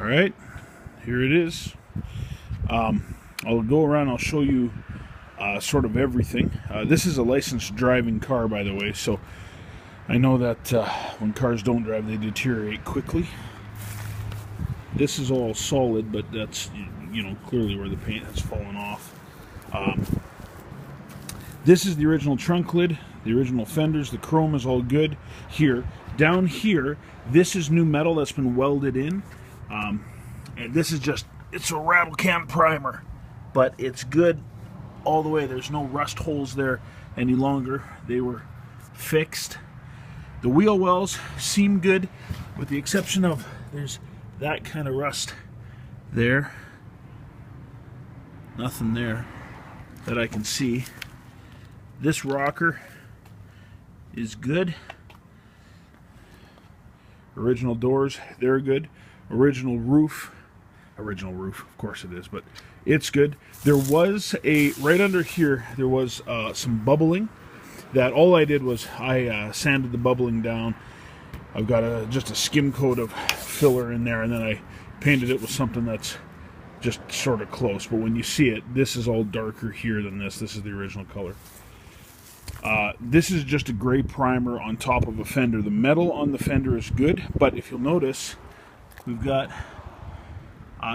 Alright, here it is. I'll go around, I'll show you sort of everything. This is a licensed driving car, by the way, so I know that when cars don't drive, they deteriorate quickly. This is all solid, but that's, you know, clearly where the paint has fallen off. This is the original trunk lid, the original fenders, the chrome is all good here. Down here, this is new metal that's been welded in. And this is just, it's a rattle can primer, but it's good all the way. There's no rust holes there any longer. They were fixed. The wheel wells seem good, with the exception of there's that kind of rust there. Nothing there that I can see. This rocker is good. Original doors, they're good. Original roof, of course it is, but it's good. There was right under here, there was some bubbling that all I did was I sanded the bubbling down. I've got just a skim coat of filler in there, and then I painted it with something that's just sort of close. But when you see it, this is all darker here than this. This is the original color. This is just a gray primer on top of a fender. The metal on the fender is good, but if you'll notice, we've got,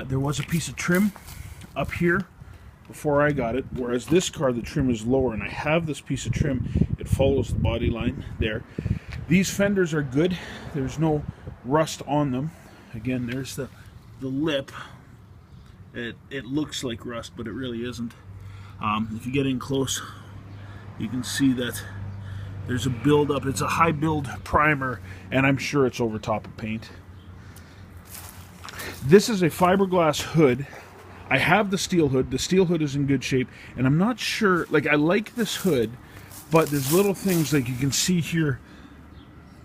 there was a piece of trim up here before I got it, whereas this car, the trim is lower, and I have this piece of trim. It follows the body line there. These fenders are good. There's no rust on them. Again, there's the lip. It looks like rust, but it really isn't. If you get in close, you can see that there's a build-up. It's a high build primer, and I'm sure it's over top of paint. This is a fiberglass hood. I have the steel hood. The steel hood is in good shape, and I'm not sure, like, I like this hood, but there's little things, like you can see here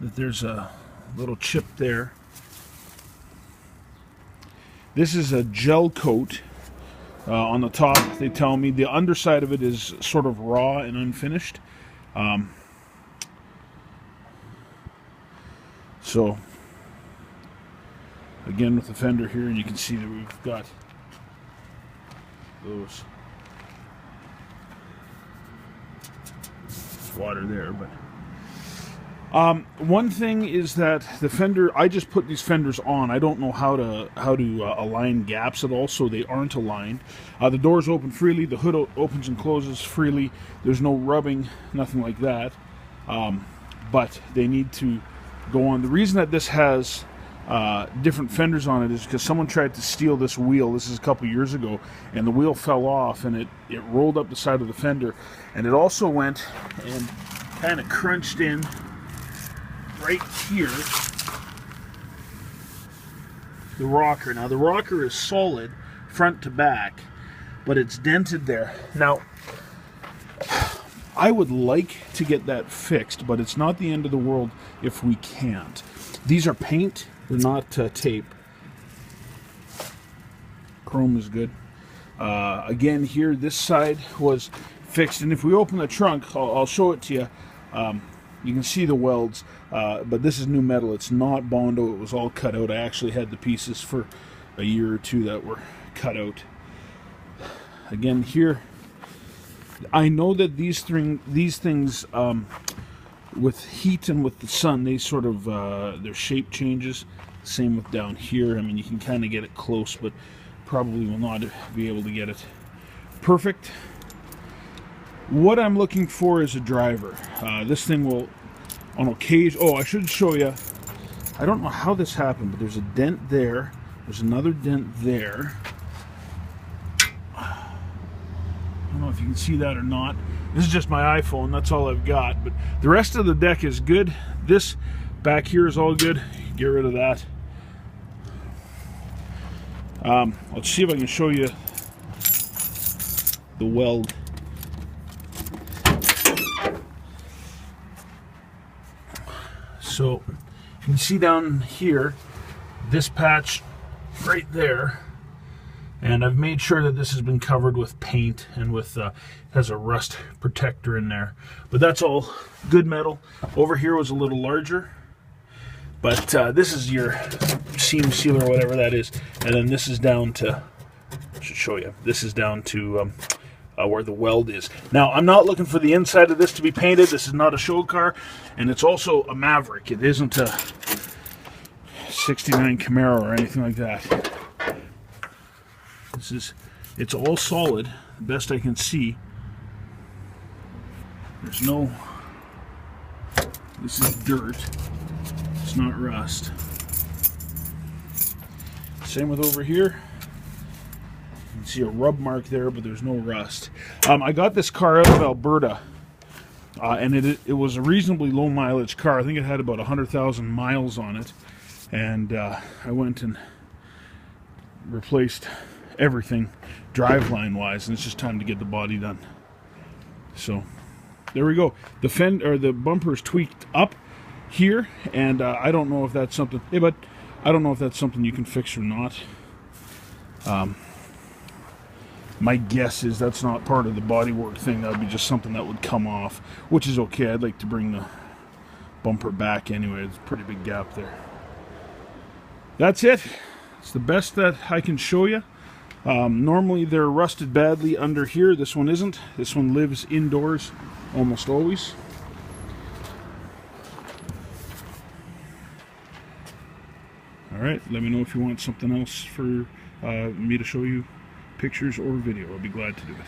that there's a little chip there. This is a gel coat on the top, they tell me. The underside of it is sort of raw and unfinished. So, again with the fender here, and you can see that we've got those water there, but one thing is that the fender, I just put these fenders on. I don't know how to align gaps at all, so they aren't aligned. The doors open freely, the hood opens and closes freely. There's no rubbing, nothing like that. But they need to go on. The reason that this has different fenders on it is because someone tried to steal this wheel. This is a couple years ago, and the wheel fell off, and it rolled up the side of the fender, and it also went and kind of crunched in right here, the rocker. Now the rocker is solid front to back, but it's dented there. Now I would like to get that fixed, but it's not the end of the world if we can't. These are paint, they're not tape. Chrome is good. Again here, this side was fixed, and if we open the trunk, I'll show it to you. You can see the welds, but this is new metal. It's not Bondo. It was all cut out. I actually had the pieces for a year or two that were cut out. Again, here, I know that these things, with heat and with the sun, they sort of, their shape changes. Same with down here. I mean, you can kind of get it close, but probably will not be able to get it perfect. What I'm looking for is a driver. This thing will, on occasion, oh, I should show you. I don't know how this happened, but there's a dent there. There's another dent there. I don't know if you can see that or not. This is just my iPhone. That's all I've got. But the rest of the deck is good. This back here is all good. Get rid of that. Let's see if I can show you the weld. So you can see down here, this patch right there, and I've made sure that this has been covered with paint and with has a rust protector in there. But that's all good metal. Over here was a little larger, but this is your seam sealer or whatever that is. And then this is down to, I should show you, this is down to where the weld is. Now, I'm not looking for the inside of this to be painted. This is not a show car, and it's also a Maverick. It isn't a 69 Camaro or anything like that. It's all solid, the best I can see. There's no, this is dirt. It's not rust. Same with over here. You can see a rub mark there, but there's no rust. I got this car out of Alberta, and it was a reasonably low mileage car. I think it had about 100,000 miles on it, and I went and replaced everything driveline wise, and it's just time to get the body done. So there we go. The bumper is tweaked up here, and I don't know if that's something. Hey, but I don't know if that's something you can fix or not. My guess is that's not part of the bodywork thing. That would be just something that would come off, which is okay. I'd like to bring the bumper back anyway. There's a pretty big gap there. That's it. It's the best that I can show you. Normally they're rusted badly under here. This one isn't. This one lives indoors almost always. Alright, let me know if you want something else for me to show you pictures or video. I'll be glad to do it.